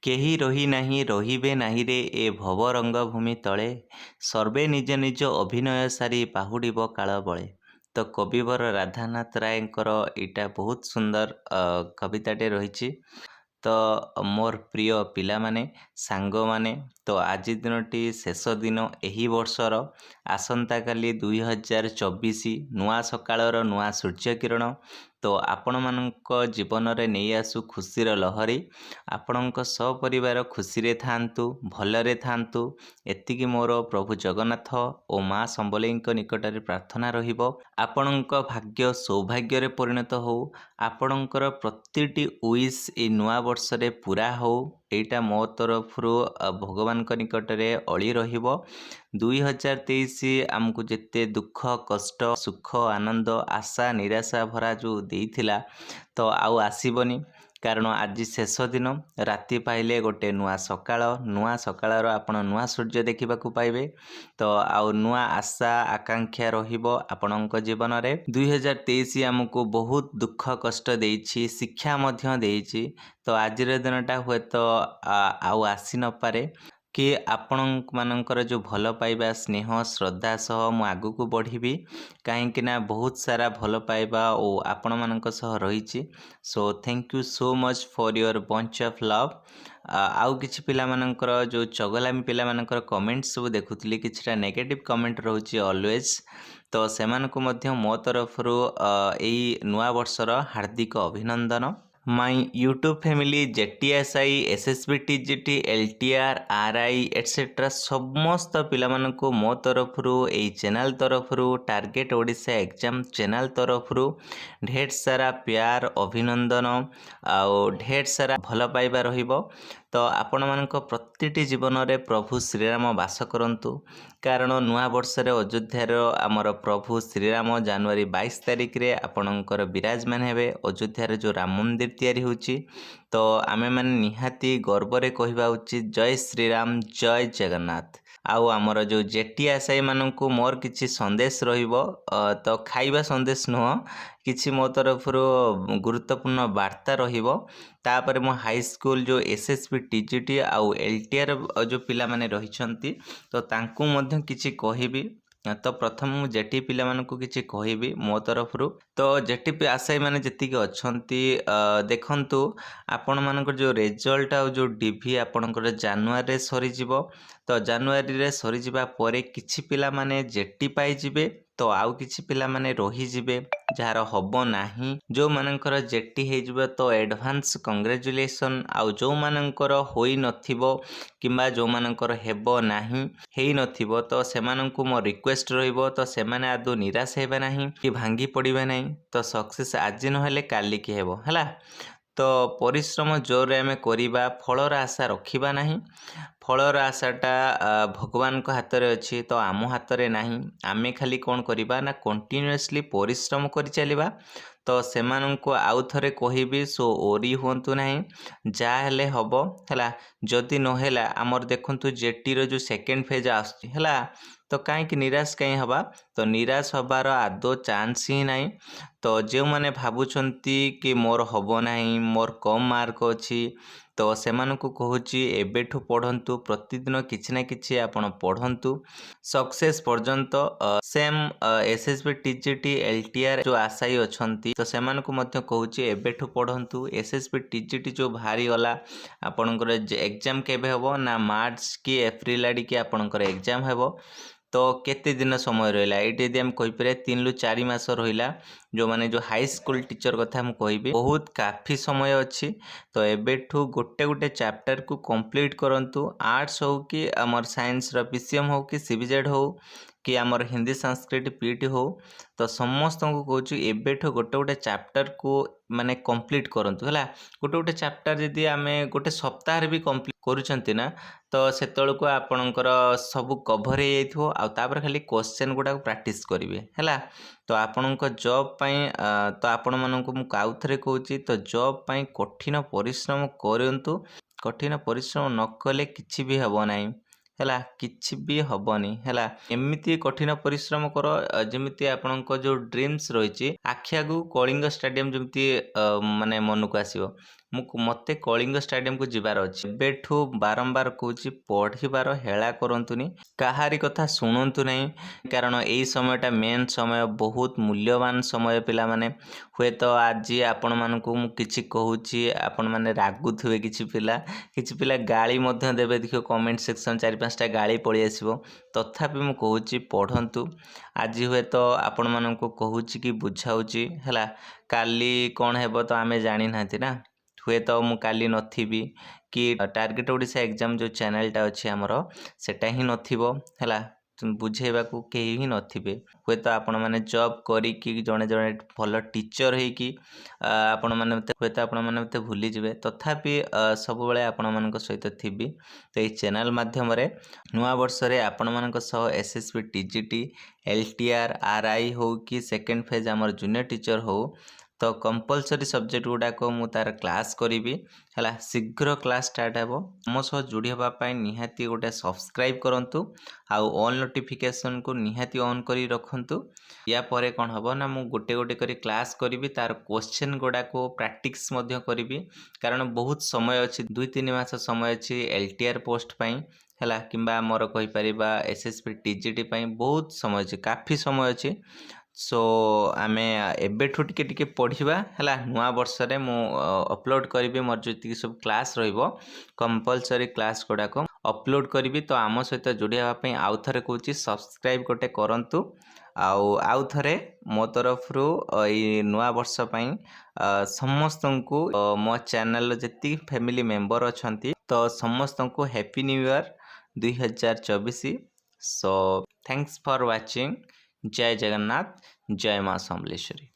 କେହି ରହି ନାହିଁ ରହିବେ ନାହିଁରେ ଏ ଭବ ରଙ୍ଗଭୂମି ତଳେ ସର୍ବେ ନିଜ ନିଜ ଅଭିନୟ ସାରି ପାହୁଡ଼ିବ କାଳ ବଳେ। ତ କବିବର ରାଧାନାଥ ରାୟଙ୍କର ଏଇଟା ବହୁତ ସୁନ୍ଦର କବିତାଟେ ରହିଛି। ତ ମୋର ପ୍ରିୟ ପିଲାମାନେ ସାଙ୍ଗମାନେ, ତ ଆଜି ଦିନଟି ଶେଷ ଦିନ ଏହି ବର୍ଷର। ଆସନ୍ତାକାଲି 2024 ନୂଆ ସକାଳର ନୂଆ ସୂର୍ଯ୍ୟକିରଣ। ତ ଆପଣମାନଙ୍କ ଜୀବନରେ ନେଇ ଆସୁ ଖୁସିର ଲହରୀ। ଆପଣଙ୍କ ସପରିବାର ଖୁସିରେ ଥାଆନ୍ତୁ, ଭଲରେ ଥାଆନ୍ତୁ, ଏତିକି ମୋର ପ୍ରଭୁ ଜଗନ୍ନାଥ ଓ ମା ସମ୍ବଲେଇଙ୍କ ନିକଟରେ ପ୍ରାର୍ଥନା ରହିବ। ଆପଣଙ୍କ ଭାଗ୍ୟ ସୌଭାଗ୍ୟରେ ପରିଣତ ହେଉ। ଆପଣଙ୍କର ପ୍ରତିଟି ୱିଶ୍ ଏଇ ନୂଆ ବର୍ଷରେ ପୁରା ହେଉ, ଏଇଟା ମୋ ତରଫରୁ ଭଗବାନଙ୍କ ନିକଟରେ ଅଳି ରହିବ। 2023 ଆମକୁ ଯେତେ ଦୁଃଖ କଷ୍ଟ ସୁଖ ଆନନ୍ଦ ଆଶା ନିରାଶା ଭରା ଯେଉଁ ଦେଇଥିଲା, ତ ଆଉ ଆସିବନି। କାରଣ ଆଜି ଶେଷ ଦିନ, ରାତି ପାଇଲେ ଗୋଟେ ନୂଆ ସକାଳ, ନୂଆ ସକାଳର ଆପଣ ନୂଆ ସୂର୍ଯ୍ୟ ଦେଖିବାକୁ ପାଇବେ। ତ ଆଉ ନୂଆ ଆଶା ଆକାଂକ୍ଷା ରହିବ ଆପଣଙ୍କ ଜୀବନରେ। 2023 ଆମକୁ ବହୁତ ଦୁଃଖ କଷ୍ଟ ଦେଇଛି, ଶିକ୍ଷା ମଧ୍ୟ ଦେଇଛି। ତ ଆଜିର ଦିନଟା ହୁଏତ ଆଉ ଆସି ନପାରେ, କି ଆପଣମାନଙ୍କର ଯେଉଁ ଭଲ ପାଇବା ସ୍ନେହ ଶ୍ରଦ୍ଧା ସହ ମୁଁ ଆଗକୁ ବଢ଼ିବି, କାହିଁକି ନା ବହୁତ ସାରା ଭଲ ପାଇବା ଓ ଆପଣମାନଙ୍କ ସହ ରହିଛି। So thank you so much for your bunch of love. ଆଉ କିଛି ପିଲାମାନଙ୍କର ଯେଉଁ ଚଗଲାମୀ ପିଲାମାନଙ୍କର କମେଣ୍ଟ ସବୁ ଦେଖୁଥିଲି, କିଛିଟା ନେଗେଟିଭ୍ କମେଣ୍ଟ ରହୁଛି ଅଲୱେଜ୍। ତ ସେମାନଙ୍କୁ ମଧ୍ୟ ମୋ ତରଫରୁ ଏଇ ନୂଆ ବର୍ଷର ହାର୍ଦ୍ଦିକ ଅଭିନନ୍ଦନ। ମାଇ YouTube family JTSI SSB TGT LTR RI ଏଟସେଟ୍ରା ସମସ୍ତ ପିଲାମାନଙ୍କୁ ମୋ ତରଫରୁ ଏଇ ଚ୍ୟାନେଲ୍ ତରଫରୁ ଟାର୍ଗେଟ୍ ଓଡ଼ିଶା ଏକ୍ଜାମ୍ ଚ୍ୟାନେଲ୍ ତରଫରୁ ଢେର ସାରା ପ୍ୟାର ଅଭିନନ୍ଦନ ଆଉ ଢେର ସାରା ଭଲ ପାଇବା ରହିବ। ତ ଆପଣମାନଙ୍କ ପ୍ରତିଟି ଜୀବନରେ ପ୍ରଭୁ ଶ୍ରୀରାମ ବାସ କରନ୍ତୁ। କାରଣ ନୂଆ ବର୍ଷରେ ଅଯୋଧ୍ୟାର ଆମର ପ୍ରଭୁ ଶ୍ରୀରାମ ଜାନୁଆରୀ 22 ତାରିଖରେ ଆପଣଙ୍କର ବିରାଜମାନ ହେବେ। ଅଯୋଧ୍ୟାରେ ଯେଉଁ ରାମ ମନ୍ଦିର ତିଆରି ହେଉଛି, ତ ଆମେମାନେ ନିହାତି ଗର୍ବରେ କହିବା ଉଚିତ ଜୟ ଶ୍ରୀରାମ ଜୟ ଜଗନ୍ନାଥ। ଆଉ ଆମର ଯେଉଁ JTSI ମାନଙ୍କୁ ମୋର କିଛି ସନ୍ଦେଶ ରହିବ, ତ ଖାଇବା ସନ୍ଦେଶ ନୁହଁ, କିଛି ମୋ ତରଫରୁ ଗୁରୁତ୍ୱପୂର୍ଣ୍ଣ ବାର୍ତ୍ତା ରହିବ। ତାପରେ ମୋ ହାଇସ୍କୁଲ ଯେଉଁ SSB TGT ଆଉ LTR ଯେଉଁ ପିଲାମାନେ ରହିଛନ୍ତି, ତ ତାଙ୍କୁ ମଧ୍ୟ କିଛି କହିବି। ତ ପ୍ରଥମେ ମୁଁ JT ପିଲାମାନଙ୍କୁ କିଛି କହିବି ମୋ ତରଫରୁ। ତ JTSI ମାନେ ଯେତିକି ଅଛନ୍ତି, ଦେଖନ୍ତୁ ଆପଣମାନଙ୍କର ଯେଉଁ ରେଜଲ୍ଟ ଆଉ ଯେଉଁ DV ଆପଣଙ୍କର ଜାନୁଆରୀରେ ସରିଯିବ। ତ ଜାନୁଆରୀରେ ସରିଯିବା ପରେ କିଛି ପିଲାମାନେ JT ପାଇଯିବେ, ତ ଆଉ କିଛି ପିଲାମାନେ ରହିଯିବେ ଯାହାର ହବ ନାହିଁ। ଯେଉଁମାନଙ୍କର JT ହେଇଯିବ ତ ଆଡ଼ଭାନ୍ସ କଂଗ୍ରାଚୁଲେସନ୍। ଆଉ ଯେଉଁମାନଙ୍କର ହୋଇନଥିବ କିମ୍ବା ଯେଉଁମାନଙ୍କର ହେବ ନାହିଁ, ହେଇନଥିବ, ତ ସେମାନଙ୍କୁ ମୋ ରିକ୍ୱେଷ୍ଟ ରହିବ, ତ ସେମାନେ ଆଦୌ ନିରାଶ ହେବେ ନାହିଁ କି ଭାଙ୍ଗି ପଡ଼ିବେ ନାହିଁ। ତ ସକ୍ସେସ୍ ଆଜି ନହେଲେ କାଲିକି ହେବ, ହେଲା। ତ ପରିଶ୍ରମ ଜୋରରେ ଆମେ କରିବା, ଫଳର ଆଶା ରଖିବା ନାହିଁ। ଫଳର ଆଶାଟା ଭଗବାନଙ୍କ ହାତରେ ଅଛି, ତ ଆମ ହାତରେ ନାହିଁ। ଆମେ ଖାଲି କ'ଣ କରିବା ନା କଣ୍ଟିନ୍ୟୁଅସଲି ପରିଶ୍ରମ କରି ଚାଲିବା। ତ ସେମାନଙ୍କୁ ଆଉ ଥରେ କହିବି, ସୋ ଓରି ହୁଅନ୍ତୁ ନାହିଁ, ଯାହା ହେଲେ ହେବ, ହେଲା। ଯଦି ନହେଲା ଆମର ଦେଖନ୍ତୁ JTର ଯେଉଁ ସେକେଣ୍ଡ ଫେଜ୍ ଆସୁଛି, ହେଲା। ତ କାହିଁକି ନିରାଶ କାହିଁ ହେବା? ତ ନିରାଶ ହେବାର ଆଦୌ ଚାନ୍ସ ହିଁ ନାହିଁ। ତ ଯେଉଁମାନେ ଭାବୁଛନ୍ତି କି ମୋର ହେବ ନାହିଁ, ମୋର କମ୍ ମାର୍କ ଅଛି, ତ ସେମାନଙ୍କୁ କହୁଛି ଏବେଠୁ ପଢ଼ନ୍ତୁ, ପ୍ରତିଦିନ କିଛି ନା କିଛି ଆପଣ ପଢ଼ନ୍ତୁ ସକ୍ସେସ୍ ପର୍ଯ୍ୟନ୍ତ। ସେମ୍ SSB TGT LTR ଯେଉଁ ଆଶାୟୀ ଅଛନ୍ତି, ତ ସେମାନଙ୍କୁ ମଧ୍ୟ କହୁଛି ଏବେଠୁ ପଢ଼ନ୍ତୁ। SSB TGT ଯେଉଁ ବାହାରିଗଲା, ଆପଣଙ୍କର ଏକ୍ଜାମ୍ କେବେ ହେବ ନା ମାର୍ଚ୍ଚ କି ଏପ୍ରିଲ ଆଡ଼ିକି ଆପଣଙ୍କର ଏକ୍ଜାମ୍ ହେବ। ତ କେତେ ଦିନ ସମୟ ରହିଲା, ଏଇଠି ଯଦି ଆମେ କହିପାରିବା 3 ରୁ 4 ମାସ ରହିଲା। ଯେଉଁମାନେ ଯେଉଁ ହାଇସ୍କୁଲ ଟିଚର କଥା ମୁଁ କହିବି, ବହୁତ କାଫି ସମୟ ଅଛି। ତ ଏବେଠୁ ଗୋଟେ ଗୋଟେ ଚାପ୍ଟରକୁ କମ୍ପ୍ଲିଟ୍ କରନ୍ତୁ। ଆର୍ଟ୍ସ ହେଉ କି ଆମର ସାଇନ୍ସର PCM ହେଉ କି CBZ ହେଉ କି ଆମର ହିନ୍ଦୀ ସଂସ୍କୃତ PET ହେଉ, ତ ସମସ୍ତଙ୍କୁ କହୁଛୁ ଏବେଠୁ ଗୋଟେ ଗୋଟେ ଚାପ୍ଟରକୁ ମାନେ କମ୍ପ୍ଲିଟ୍ କରନ୍ତୁ, ହେଲା। ଗୋଟେ ଗୋଟେ ଚାପ୍ଟର ଯଦି ଆମେ ଗୋଟେ ସପ୍ତାହରେ ବି କମ୍ପ୍ଲିଟ୍ କରୁଛନ୍ତି ନା, ତ ସେତେବେଳକୁ ଆପଣଙ୍କର ସବୁ କଭର୍ ହେଇଯାଇଥିବ। ଆଉ ତାପରେ ଖାଲି କ୍ୱେଶ୍ଚନ୍ ଗୁଡ଼ାକ ପ୍ରାକ୍ଟିସ୍ କରିବେ, ହେଲା। ତ ଆପଣଙ୍କ ଜବ୍ ପାଇଁ ତ ଆପଣମାନଙ୍କୁ ମୁଁ ଆଉ ଥରେ କହୁଛି, ତ ଜବ୍ ପାଇଁ କଠିନ ପରିଶ୍ରମ କରନ୍ତୁ। କଠିନ ପରିଶ୍ରମ ନ କଲେ କିଛି ବି ହେବ ନାହିଁ, ହେଲା। କିଛି ବି ହେବନି, ହେଲା। ଏମିତି କଠିନ ପରିଶ୍ରମ କର ଯେମିତି ଆପଣଙ୍କ ଯେଉଁ ଡ୍ରିମ୍ସ ରହିଛି, ଆଖି ଆଗକୁ କଳିଙ୍ଗ ଷ୍ଟାଡ଼ିୟମ୍ ଯେମିତି ମାନେ ମନକୁ ଆସିବ। ମୋତେ କଳିଙ୍ଗ ଷ୍ଟାଡିୟମକୁ ଯିବାର ଅଛି। ଏବେଠୁ ବାରମ୍ବାର କହୁଛି ପଢ଼ିବାର ହେଳା କରନ୍ତୁନି, କାହାରି କଥା ଶୁଣନ୍ତୁ ନାହିଁ, କାରଣ ଏଇ ସମୟଟା ମେନ୍ ସମୟ, ବହୁତ ମୂଲ୍ୟବାନ ସମୟ ପିଲାମାନେ। ହୁଏତ ଆଜି ଆପଣମାନଙ୍କୁ ମୁଁ କିଛି କହୁଛି, ଆପଣମାନେ ରାଗୁଥିବେ, କିଛି ପିଲା ଗାଳି ମଧ୍ୟ ଦେବେ, ଦେଖିବ କମେଣ୍ଟ ସେକ୍ସନ୍ 4-5ଟା ଗାଳି ପଳେଇ ଆସିବ। ତଥାପି ମୁଁ କହୁଛି ପଢ଼ନ୍ତୁ। ଆଜି ହୁଏତ ଆପଣମାନଙ୍କୁ କହୁଛି କି ବୁଝାଉଛି ହେଲା, କାଲି କ'ଣ ହେବ ତ ଆମେ ଜାଣିନାହାନ୍ତି ନା, ହୁଏତ ମୁଁ କାଲି ନଥିବି, କି ଟାର୍ଗେଟ ଓଡ଼ିଶା ଏକ୍ଜାମ୍ ଯେଉଁ ଚ୍ୟାନେଲଟା ଅଛି ଆମର ସେଟା ହିଁ ନଥିବ ହେଲା, ବୁଝେଇବାକୁ କେହି ହିଁ ନଥିବେ। ହୁଏତ ଆପଣମାନେ ଜବ୍ କରିକି ଜଣେ ଭଲ ଟିଚର୍ ହେଇକି ହୁଏତ ଆପଣମାନେ ମୋତେ ଭୁଲିଯିବେ, ତଥାପି ସବୁବେଳେ ଆପଣମାନଙ୍କ ସହିତ ଥିବି। ତ ଏଇ ଚ୍ୟାନେଲ୍ ମାଧ୍ୟମରେ ନୂଆ ବର୍ଷରେ ଆପଣମାନଙ୍କ ସହ SSB TGT LTR RI ହଉ କି ସେକେଣ୍ଡ ଫେଜ୍ ଆମର ଜୁନିୟର ଟିଚର୍ ହଉ, ତ କମ୍ପଲସରି ସବଜେକ୍ଟ ଗୁଡ଼ାକ ମୁଁ ତାର କ୍ଲାସ୍ କରିବି ହେଲା। ଶୀଘ୍ର କ୍ଲାସ୍ ଷ୍ଟାର୍ଟ ହେବ। ମୋ ସହ ଯୋଡ଼ି ହେବା ପାଇଁ ନିହାତି ଗୋଟେ ସବସ୍କ୍ରାଇବ୍ କରନ୍ତୁ, ଆଉ ଅଲ୍ ନୋଟିଫିକେସନ୍କୁ ନିହାତି ଅନ୍ କରି ରଖନ୍ତୁ। ୟା ପରେ କ'ଣ ହେବ ନା, ମୁଁ ଗୋଟେ କରି କ୍ଲାସ୍ କରିବି, ତାର କ୍ୱେଶ୍ଚନ୍ ଗୁଡ଼ାକୁ ପ୍ରାକ୍ଟିସ୍ ମଧ୍ୟ କରିବି, କାରଣ ବହୁତ ସମୟ ଅଛି, 2-3 ମାସ ସମୟ ଅଛି LTR ପୋଷ୍ଟ ପାଇଁ ହେଲା, କିମ୍ବା ଆମର କହିପାରିବା SSB TGT ପାଇଁ ବହୁତ ସମୟ ଅଛି, କାଫି ସମୟ ଅଛି। ସୋ ଆମେ ଏବେଠୁ ଟିକେ ପଢ଼ିବା ହେଲା। ନୂଆ ବର୍ଷରେ ମୁଁ ଅପଲୋଡ଼ କରିବି, ମୋର ଯେତିକି ସବୁ କ୍ଲାସ୍ ରହିବ କମ୍ପଲସରି କ୍ଲାସ୍ ଗୁଡ଼ାକ ଅପଲୋଡ଼ କରିବି। ତ ଆମ ସହିତ ଯୋଡ଼ି ହେବା ପାଇଁ ଆଉ ଥରେ କହୁଛି ସବସ୍କ୍ରାଇବ୍ ଗୋଟେ କରନ୍ତୁ, ଆଉ ଥରେ ମୋ ତରଫରୁ ଏଇ ନୂଆ ବର୍ଷ ପାଇଁ ସମସ୍ତଙ୍କୁ ମୋ ଚ୍ୟାନେଲର ଯେତିକି ଫ୍ୟାମିଲି ମେମ୍ବର ଅଛନ୍ତି ତ ସମସ୍ତଙ୍କୁ happy new year 2024। So thanks for watching. ଜୟ ଜଗନ୍ନାଥ, ଜୟ ମା ସମଲେଶ୍ୱରୀ।